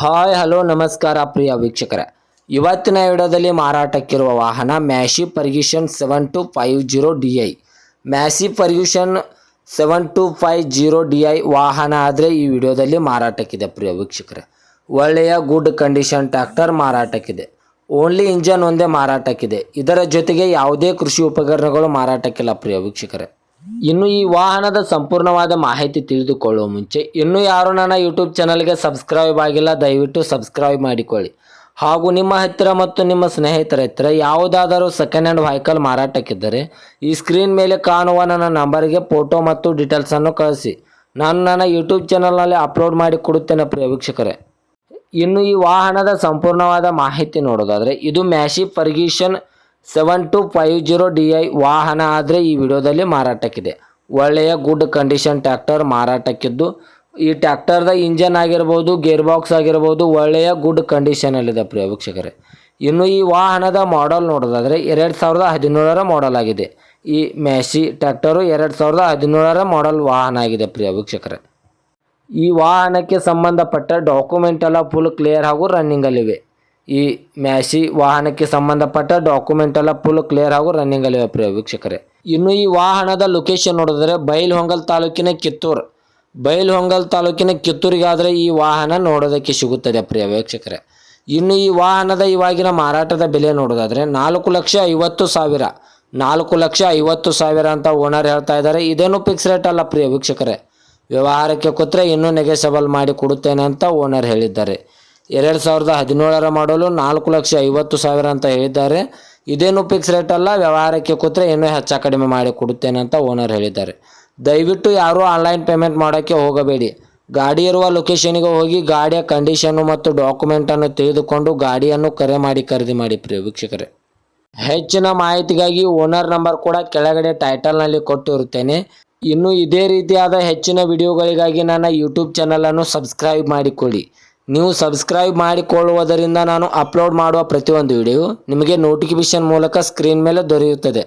Hi hello ನಮಸ್ಕಾರ ಪ್ರಿಯ ವೀಕ್ಷಕರೇ, ಇವತ್ತಿನ ವಿಡಿಯೋದಲ್ಲಿ ಮಾರಾಟಕ್ಕಿರುವ ವಾಹನ ಮ್ಯಾಸಿ ಫರ್ಗ್ಯೂಸನ್ 7250 DI. ಮ್ಯಾಸಿ ಫರ್ಗ್ಯೂಸನ್ 7250 DI ವಾಹನ ಆದರೆ ಈ ವಿಡಿಯೋದಲ್ಲಿ ಮಾರಾಟಕ್ಕಿದೆ. ಪ್ರಿಯ ವೀಕ್ಷಕರೇ, ಒಳ್ಳೆಯ ಗುಡ್ ಕಂಡೀಷನ್ ಟ್ರ್ಯಾಕ್ಟರ್ ಮಾರಾಟಕ್ಕಿದೆ. ಓನ್ಲಿ ಇಂಜನ್ ಒಂದೇ ಮಾರಾಟಕ್ಕಿದೆ. ಇದರ ಜೊತೆಗೆ ಯಾವುದೇ ಕೃಷಿ ಉಪಕರಣಗಳು ಮಾರಾಟಕ್ಕಿಲ್ಲ. ಪ್ರಿಯ ವೀಕ್ಷಕರೇ, ಇನ್ನು ಈ ವಾಹನದ ಸಂಪೂರ್ಣವಾದ ಮಾಹಿತಿ ತಿಳಿದುಕೊಳ್ಳುವ ಮುಂಚೆ ಇನ್ನೂ ಯಾರು ನನ್ನ ಯೂಟ್ಯೂಬ್ ಚಾನಲ್ಗೆ ಸಬ್ಸ್ಕ್ರೈಬ್ ಆಗಿಲ್ಲ, ದಯವಿಟ್ಟು ಸಬ್ಸ್ಕ್ರೈಬ್ ಮಾಡಿಕೊಳ್ಳಿ. ಹಾಗೂ ನಿಮ್ಮ ಹತ್ತಿರ ಮತ್ತು ನಿಮ್ಮ ಸ್ನೇಹಿತರ ಹತ್ತಿರ ಯಾವುದಾದರೂ ಸೆಕೆಂಡ್ ಹ್ಯಾಂಡ್ ವೆಹಿಕಲ್ ಮಾರಾಟಕ್ಕಿದ್ದರೆ ಈ ಸ್ಕ್ರೀನ್ ಮೇಲೆ ಕಾಣುವ ನನ್ನ ನಂಬರ್ಗೆ ಫೋಟೋ ಮತ್ತು ಡೀಟೇಲ್ಸನ್ನು ಕಳಿಸಿ. ನಾನು ನನ್ನ ಯೂಟ್ಯೂಬ್ ಚಾನಲ್ನಲ್ಲಿ ಅಪ್ಲೋಡ್ ಮಾಡಿ ಕೊಡುತ್ತೇನೆ. ಪ್ರಿಯ ವೀಕ್ಷಕರೇ, ಇನ್ನು ಈ ವಾಹನದ ಸಂಪೂರ್ಣವಾದ ಮಾಹಿತಿ ನೋಡೋದಾದರೆ ಇದು ಮ್ಯಾಸಿ ಫರ್ಗ್ಯೂಸನ್ 7250 DI ವಾಹನ ಆದರೆ ಈ ವಿಡಿಯೋದಲ್ಲಿ ಮಾರಾಟಕ್ಕಿದೆ. ಒಳ್ಳೆಯ ಗುಡ್ ಕಂಡೀಷನ್ ಟ್ರ್ಯಾಕ್ಟರ್ ಮಾರಾಟಕ್ಕಿದ್ದು, ಈ ಟ್ರ್ಯಾಕ್ಟರ್ದ ಇಂಜನ್ ಆಗಿರ್ಬೋದು, ಗೇರ್ ಬಾಕ್ಸ್ ಆಗಿರ್ಬೋದು, ಒಳ್ಳೆಯ ಗುಡ್ ಕಂಡೀಷನಲ್ಲಿದೆ. ಪ್ರಿಯ ವೀಕ್ಷಕರೇ, ಇನ್ನು ಈ ವಾಹನದ ಮಾಡೆಲ್ ನೋಡೋದಾದರೆ 2017ರ ಮಾಡೆಲ್ ಆಗಿದೆ. ಈ ಮ್ಯಾಸಿ ಟ್ರ್ಯಾಕ್ಟರು 2017ರ ಮಾಡೆಲ್ ವಾಹನ ಆಗಿದೆ. ಪ್ರಿಯ ವೀಕ್ಷಕರೇ, ಈ ವಾಹನಕ್ಕೆ ಸಂಬಂಧಪಟ್ಟ ಡಾಕ್ಯುಮೆಂಟ್ ಎಲ್ಲ ಫುಲ್ ಕ್ಲಿಯರ್ ಹಾಗೂ ರನ್ನಿಂಗಲ್ಲಿವೆ. ಈ ಮ್ಯಾಸಿ ವಾಹನಕ್ಕೆ ಸಂಬಂಧಪಟ್ಟ ಡಾಕ್ಯುಮೆಂಟ್ ಎಲ್ಲ ಫುಲ್ ಕ್ಲಿಯರ್ ಹಾಗೂ ರನ್ನಿಂಗಲ್ಲಿವೆ. ಪ್ರಿಯ ವೀಕ್ಷಕರೇ, ಇನ್ನು ಈ ವಾಹನದ ಲೊಕೇಶನ್ ನೋಡಿದರೆ ಬೈಲಹೊಂಗಲ ತಾಲೂಕಿನ ಕಿತ್ತೂರು. ಬೈಲಹೊಂಗಲ ತಾಲೂಕಿನ ಕಿತ್ತೂರಿಗಾದರೆ ಈ ವಾಹನ ನೋಡೋದಕ್ಕೆ ಸಿಗುತ್ತದೆ. ಪ್ರಿಯ ವೀಕ್ಷಕರೇ, ಇನ್ನು ಈ ವಾಹನದ ಇವಾಗಿನ ಮಾರಾಟದ ಬೆಲೆ ನೋಡೋದಾದರೆ 4,50,000 4,50,000 ಅಂತ ಓನರ್ ಹೇಳ್ತಾ ಇದ್ದಾರೆ. ಇದೇನು ಫಿಕ್ಸ್ ರೇಟ್ ಅಲ್ಲ. ಪ್ರಿಯ ವೀಕ್ಷಕರೇ, ವ್ಯವಹಾರಕ್ಕೆ ಕೂತ್ರೆ ಇನ್ನೂ ನೆಗೆಸಬಲ್ ಮಾಡಿ ಕೊಡುತ್ತೇನೆ ಅಂತ ಓನರ್ ಹೇಳಿದ್ದಾರೆ. 2017ರ ಮಾಡಲು 4,50,000 ಅಂತ ಹೇಳಿದ್ದಾರೆ. ಇದೇನು ಫಿಕ್ಸ್ ರೇಟ್ ಅಲ್ಲ. ವ್ಯವಹಾರಕ್ಕೆ ಕೂತ್ರೆ ಇನ್ನೂ ಹೆಚ್ಚು ಕಡಿಮೆ ಮಾಡಿ ಕೊಡುತ್ತೇನೆ ಅಂತ ಓನರ್ ಹೇಳಿದ್ದಾರೆ. ದಯವಿಟ್ಟು ಯಾರೂ ಆನ್ಲೈನ್ ಪೇಮೆಂಟ್ ಮಾಡೋಕ್ಕೆ ಹೋಗಬೇಡಿ. ಗಾಡಿ ಇರುವ ಲೊಕೇಶನ್ಗೆ ಹೋಗಿ ಗಾಡಿಯ ಕಂಡೀಷನ್ನು ಮತ್ತು ಡಾಕ್ಯುಮೆಂಟನ್ನು ತಿಳಿದುಕೊಂಡು ಗಾಡಿಯನ್ನು ಕರೆ ಮಾಡಿ ಖರೀದಿ ಮಾಡಿ. ಪ್ರಿಯ ವೀಕ್ಷಕರೇ, ಹೆಚ್ಚಿನ ಮಾಹಿತಿಗಾಗಿ ಓನರ್ ನಂಬರ್ ಕೂಡ ಕೆಳಗಡೆ ಟೈಟಲ್ನಲ್ಲಿ ಕೊಟ್ಟಿರುತ್ತೇನೆ. ಇನ್ನು ಇದೇ ರೀತಿಯಾದ ಹೆಚ್ಚಿನ ವಿಡಿಯೋಗಳಿಗಾಗಿ ನನ್ನ ಯೂಟ್ಯೂಬ್ ಚಾನಲನ್ನು ಸಬ್ಸ್ಕ್ರೈಬ್ ಮಾಡಿಕೊಳ್ಳಿ. ನೀವು ಸಬ್ಸ್ಕ್ರೈಬ್ ಮಾಡಿಕೊಳ್ಳುವುದರಿಂದ ನಾನು ಅಪ್ಲೋಡ್ ಮಾಡುವ ಪ್ರತಿಯೊಂದು ವಿಡಿಯೋ ನಿಮಗೆ ನೋಟಿಫಿಕೇಶನ್ ಮೂಲಕ ಸ್ಕ್ರೀನ್ ಮೇಲೆ ದೊರೆಯುತ್ತದೆ.